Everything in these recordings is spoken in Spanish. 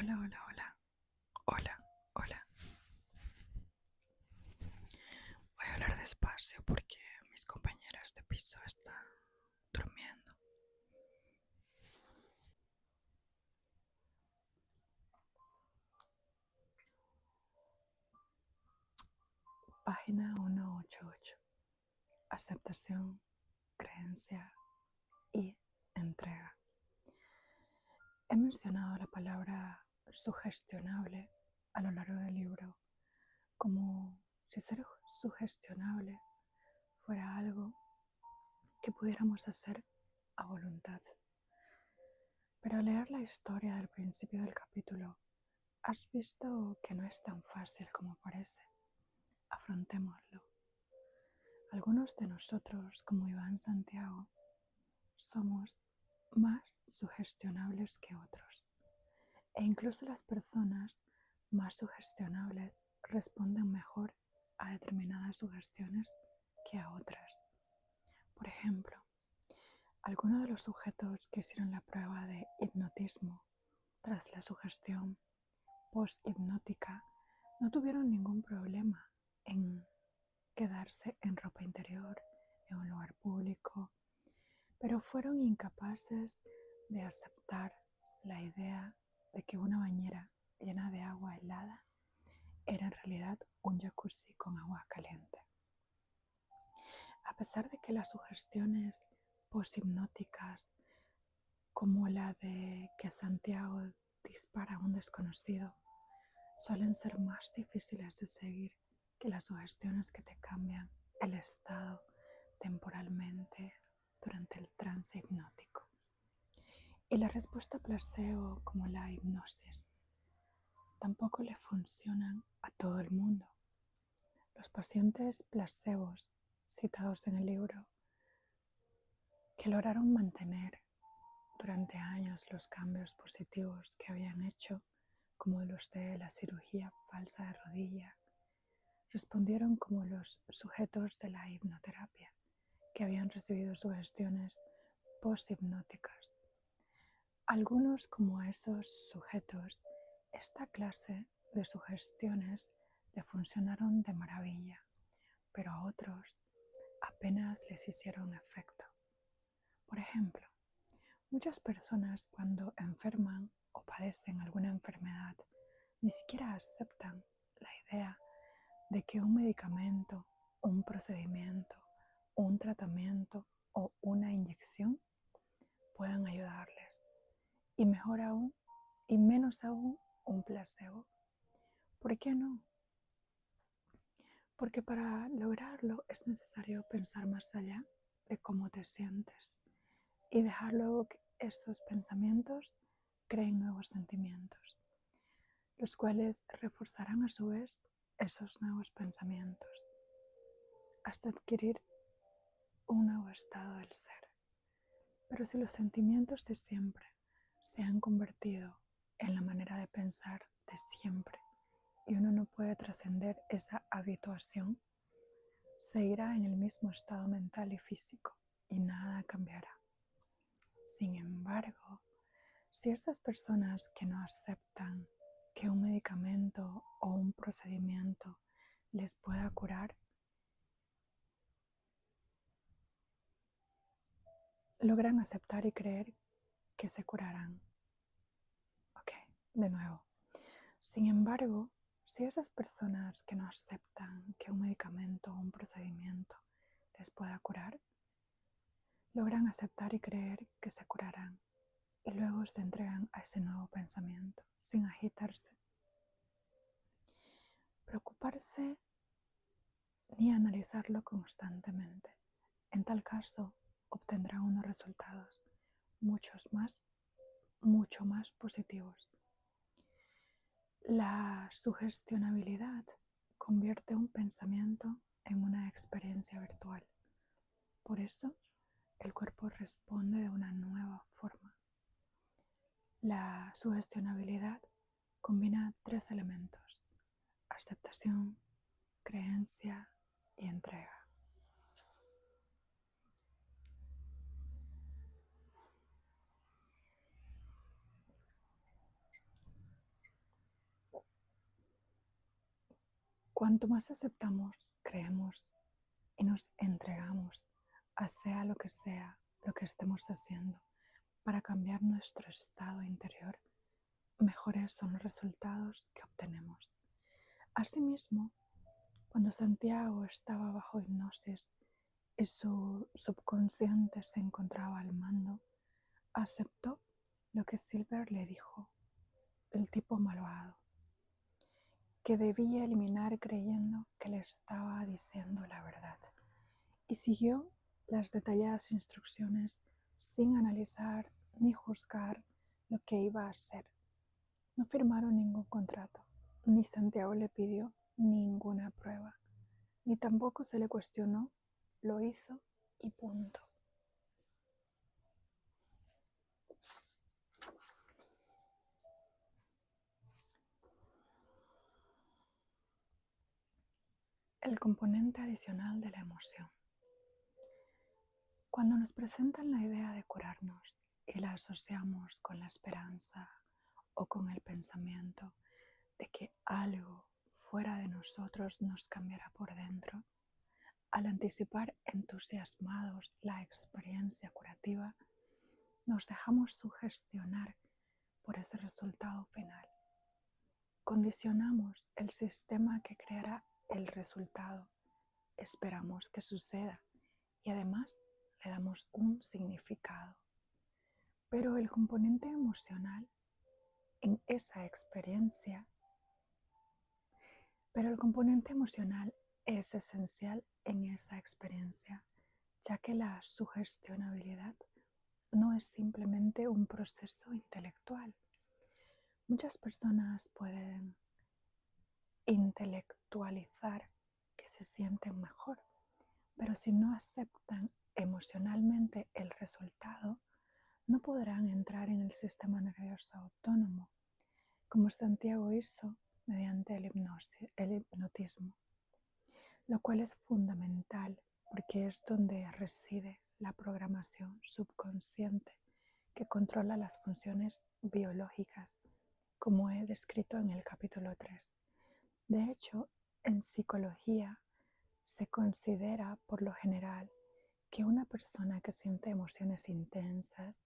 Hola, hola, hola, hola, hola. Voy a hablar despacio porque mis compañeras de piso están durmiendo. Página 188. Aceptación, creencia y entrega. He mencionado la palabra sugestionable a lo largo del libro como si ser sugestionable fuera algo que pudiéramos hacer a voluntad. Pero al leer la historia del principio del capítulo, has visto que no es tan fácil como parece. Afrontémoslo. Algunos de nosotros, como Iván Santiago, somos más sugestionables que otros. E incluso las personas más sugestionables responden mejor a determinadas sugestiones que a otras. Por ejemplo, algunos de los sujetos que hicieron la prueba de hipnotismo tras la sugestión post-hipnótica no tuvieron ningún problema en quedarse en ropa interior, en un lugar público, pero fueron incapaces de aceptar la idea de que una bañera llena de agua helada era en realidad un jacuzzi con agua caliente. A pesar de que las sugestiones poshipnóticas, como la de que Santiago dispara a un desconocido, suelen ser más difíciles de seguir que las sugestiones que te cambian el estado temporalmente durante el trance hipnótico. Y la respuesta placebo, como la hipnosis, tampoco le funcionan a todo el mundo. Los pacientes placebos citados en el libro, que lograron mantener durante años los cambios positivos que habían hecho, como los de la cirugía falsa de rodilla, respondieron como los sujetos de la hipnoterapia, que habían recibido sugestiones poshipnóticas. Algunos, como a esos sujetos, esta clase de sugestiones le funcionaron de maravilla, pero a otros apenas les hicieron efecto. Por ejemplo, muchas personas cuando enferman o padecen alguna enfermedad ni siquiera aceptan la idea de que un medicamento, un procedimiento, un tratamiento o una inyección puedan ayudarles. Y mejor aún, y menos aún, un placebo. ¿Por qué no? Porque para lograrlo es necesario pensar más allá de cómo te sientes y dejar luego que esos pensamientos creen nuevos sentimientos, los cuales reforzarán a su vez esos nuevos pensamientos hasta adquirir un nuevo estado del ser. Pero si los sentimientos de siempre se han convertido en la manera de pensar de siempre y uno no puede trascender esa habituación, seguirá en el mismo estado mental y físico y nada cambiará. Sin embargo, si esas personas que no aceptan que un medicamento o un procedimiento les pueda curar, logran aceptar y creer que se curarán. Ok, de nuevo. Sin embargo, si esas personas que no aceptan que un medicamento o un procedimiento les pueda curar, logran aceptar y creer que se curarán y luego se entregan a ese nuevo pensamiento sin agitarse, preocuparse ni analizarlo constantemente. En tal caso, obtendrán unos resultados mucho más positivos. La sugestionabilidad convierte un pensamiento en una experiencia virtual. Por eso, el cuerpo responde de una nueva forma. La sugestionabilidad combina 3 elementos: aceptación, creencia y entrega. Cuanto más aceptamos, creemos y nos entregamos a sea lo que estemos haciendo para cambiar nuestro estado interior, mejores son los resultados que obtenemos. Asimismo, cuando Santiago estaba bajo hipnosis y su subconsciente se encontraba al mando, aceptó lo que Silver le dijo del tipo malvado, que debía eliminar creyendo que le estaba diciendo la verdad, y siguió las detalladas instrucciones sin analizar ni juzgar lo que iba a hacer. No firmaron ningún contrato, ni Santiago le pidió ninguna prueba, ni tampoco se le cuestionó, lo hizo y punto. El componente adicional de la emoción. Cuando nos presentan la idea de curarnos y la asociamos con la esperanza o con el pensamiento de que algo fuera de nosotros nos cambiará por dentro, al anticipar entusiasmados la experiencia curativa, nos dejamos sugestionar por ese resultado final. Condicionamos el sistema que creará el resultado, esperamos que suceda y además le damos un significado. Pero el componente emocional en esa experiencia, es esencial en esa experiencia, ya que la sugestionabilidad no es simplemente un proceso intelectual. Muchas personas pueden intelectualizar que se sienten mejor, pero si no aceptan emocionalmente el resultado, no podrán entrar en el sistema nervioso autónomo, como Santiago hizo mediante el hipnotismo, lo cual es fundamental porque es donde reside la programación subconsciente que controla las funciones biológicas, como he descrito en el capítulo 3. De hecho, en psicología se considera por lo general que una persona que siente emociones intensas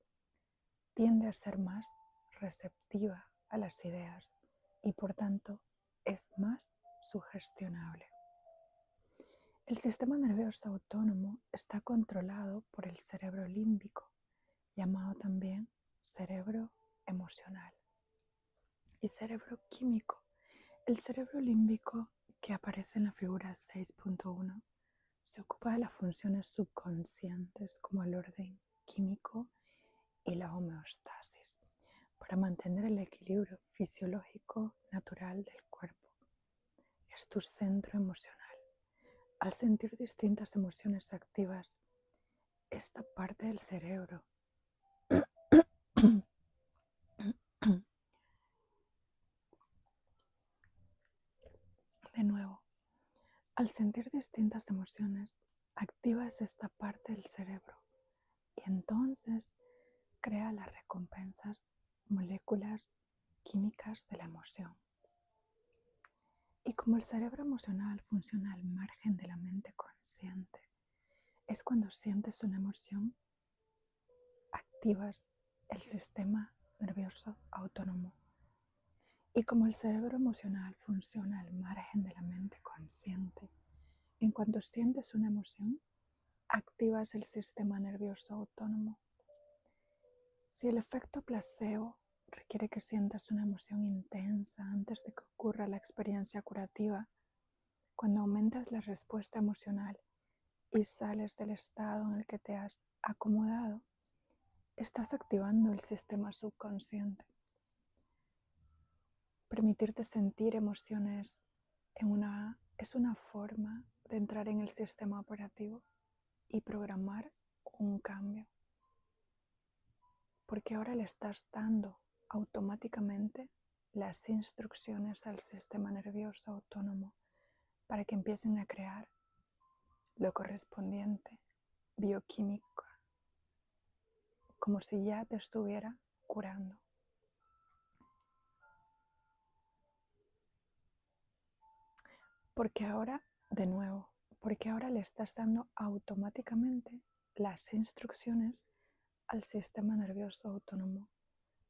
tiende a ser más receptiva a las ideas y por tanto es más sugestionable. El sistema nervioso autónomo está controlado por el cerebro límbico, llamado también cerebro emocional, y cerebro químico. El cerebro límbico, que aparece en la figura 6.1, se ocupa de las funciones subconscientes como el orden químico y la homeostasis, para mantener el equilibrio fisiológico natural del cuerpo. Es tu centro emocional. Al sentir distintas emociones activas, esta parte del cerebro de nuevo, al sentir distintas emociones, activas esta parte del cerebro y entonces crea las recompensas moléculas químicas de la emoción. Y como el cerebro emocional funciona al margen de la mente consciente, es cuando sientes una emoción, activas el sistema nervioso autónomo. Y como el cerebro emocional funciona al margen de la mente consciente, en cuanto sientes una emoción, activas el sistema nervioso autónomo. Si el efecto placebo requiere que sientas una emoción intensa antes de que ocurra la experiencia curativa, cuando aumentas la respuesta emocional y sales del estado en el que te has acomodado, estás activando el sistema subconsciente. Permitirte sentir emociones es una forma de entrar en el sistema operativo y programar un cambio. Porque ahora le estás dando automáticamente las instrucciones al sistema nervioso autónomo para que empiecen a crear lo correspondiente bioquímica, como si ya te estuviera curando. Porque ahora, de nuevo, porque ahora le estás dando automáticamente las instrucciones al sistema nervioso autónomo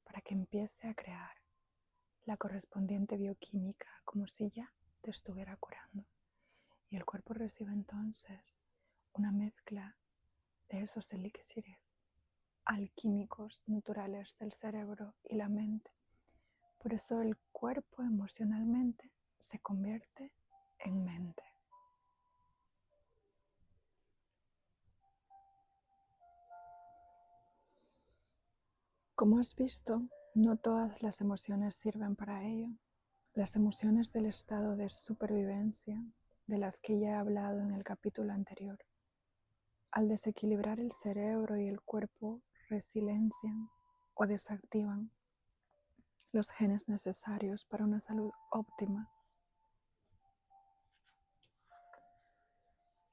para que empiece a crear la correspondiente bioquímica como si ya te estuviera curando. Y el cuerpo recibe entonces una mezcla de esos elixires alquímicos naturales del cerebro y la mente. Por eso el cuerpo emocionalmente se convierte en mente. Como has visto, no todas las emociones sirven para ello. Las emociones del estado de supervivencia, de las que ya he hablado en el capítulo anterior, al desequilibrar el cerebro y el cuerpo, resilencian o desactivan los genes necesarios para una salud óptima.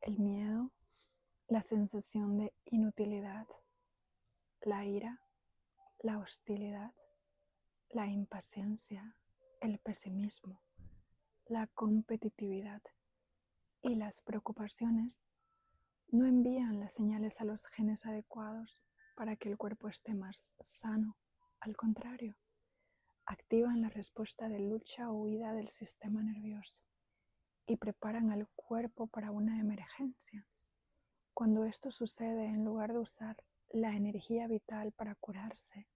El miedo, la sensación de inutilidad, la ira, la hostilidad, la impaciencia, el pesimismo, la competitividad y las preocupaciones no envían las señales a los genes adecuados para que el cuerpo esté más sano. Al contrario, activan la respuesta de lucha o huida del sistema nervioso y preparan al cuerpo para una emergencia. Cuando esto sucede, en lugar de usar la energía vital para curarse,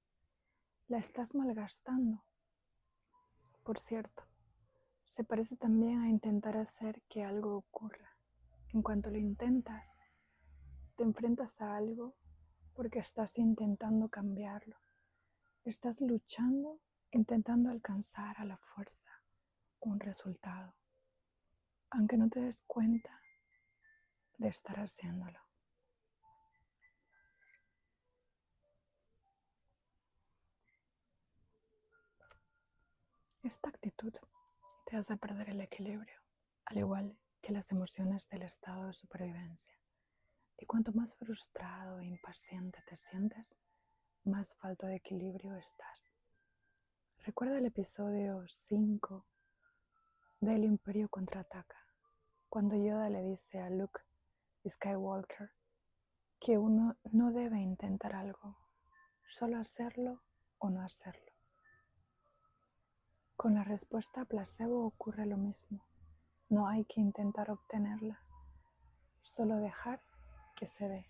la estás malgastando. Por cierto, se parece también a intentar hacer que algo ocurra. En cuanto lo intentas, te enfrentas a algo porque estás intentando cambiarlo. Estás luchando, intentando alcanzar a la fuerza un resultado, aunque no te des cuenta de estar haciéndolo. Esta actitud te hace perder el equilibrio, al igual que las emociones del estado de supervivencia. Y cuanto más frustrado e impaciente te sientes, más falto de equilibrio estás. Recuerda el episodio 5 del Imperio Contraataca, cuando Yoda le dice a Luke Skywalker que uno no debe intentar algo, solo hacerlo o no hacerlo. Con la respuesta placebo ocurre lo mismo. No hay que intentar obtenerla, solo dejar que se dé.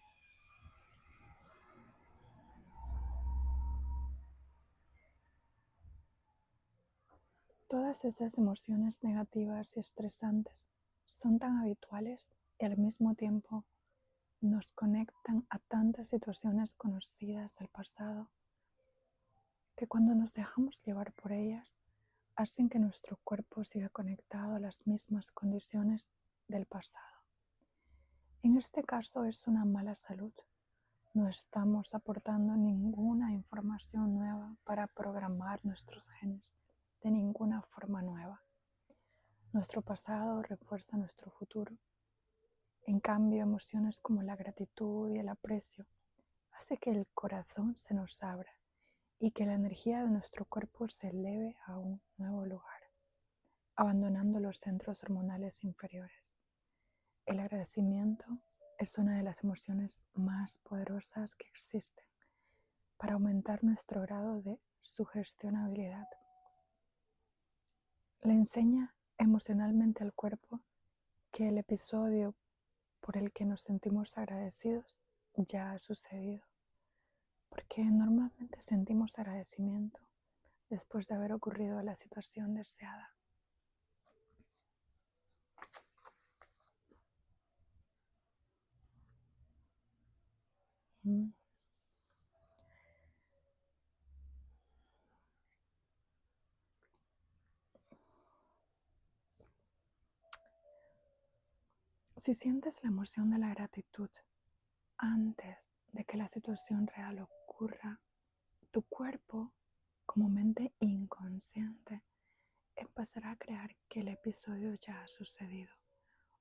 Todas esas emociones negativas y estresantes son tan habituales y al mismo tiempo nos conectan a tantas situaciones conocidas del pasado que cuando nos dejamos llevar por ellas hacen que nuestro cuerpo siga conectado a las mismas condiciones del pasado. En este caso es una mala salud. No estamos aportando ninguna información nueva para programar nuestros genes de ninguna forma nueva. Nuestro pasado refuerza nuestro futuro. En cambio, emociones como la gratitud y el aprecio hace que el corazón se nos abra y que la energía de nuestro cuerpo se eleve a un nuevo lugar, abandonando los centros hormonales inferiores. El agradecimiento es una de las emociones más poderosas que existen para aumentar nuestro grado de sugestionabilidad. Le enseña emocionalmente al cuerpo que el episodio por el que nos sentimos agradecidos ya ha sucedido, porque normalmente sentimos agradecimiento después de haber ocurrido la situación deseada. Si sientes la emoción de la gratitud antes de que la situación real ocurra, tu cuerpo, como mente inconsciente, empezará a creer que el episodio ya ha sucedido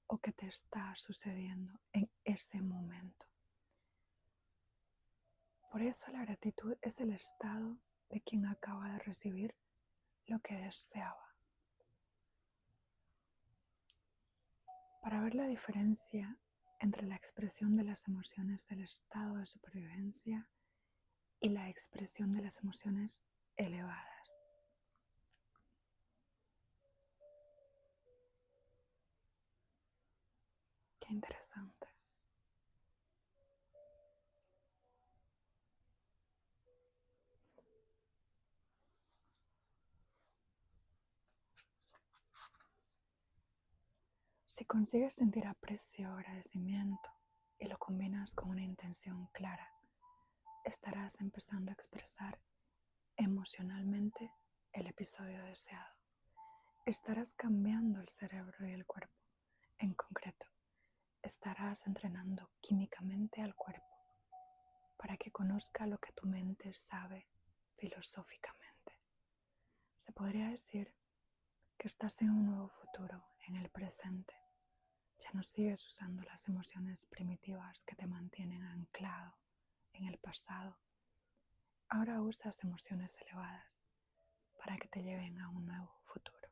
o que te está sucediendo en ese momento. Por eso la gratitud es el estado de quien acaba de recibir lo que deseaba. para ver la diferencia entre la expresión de las emociones del estado de supervivencia y la expresión de las emociones elevadas. Qué interesante. Si consigues sentir aprecio o agradecimiento y lo combinas con una intención clara, estarás empezando a expresar emocionalmente el episodio deseado. Estarás cambiando el cerebro y el cuerpo. En concreto, estarás entrenando químicamente al cuerpo para que conozca lo que tu mente sabe filosóficamente. Se podría decir que estás en un nuevo futuro, en el presente. Ya no sigues usando las emociones primitivas que te mantienen anclado en el pasado. Ahora usas emociones elevadas para que te lleven a un nuevo futuro.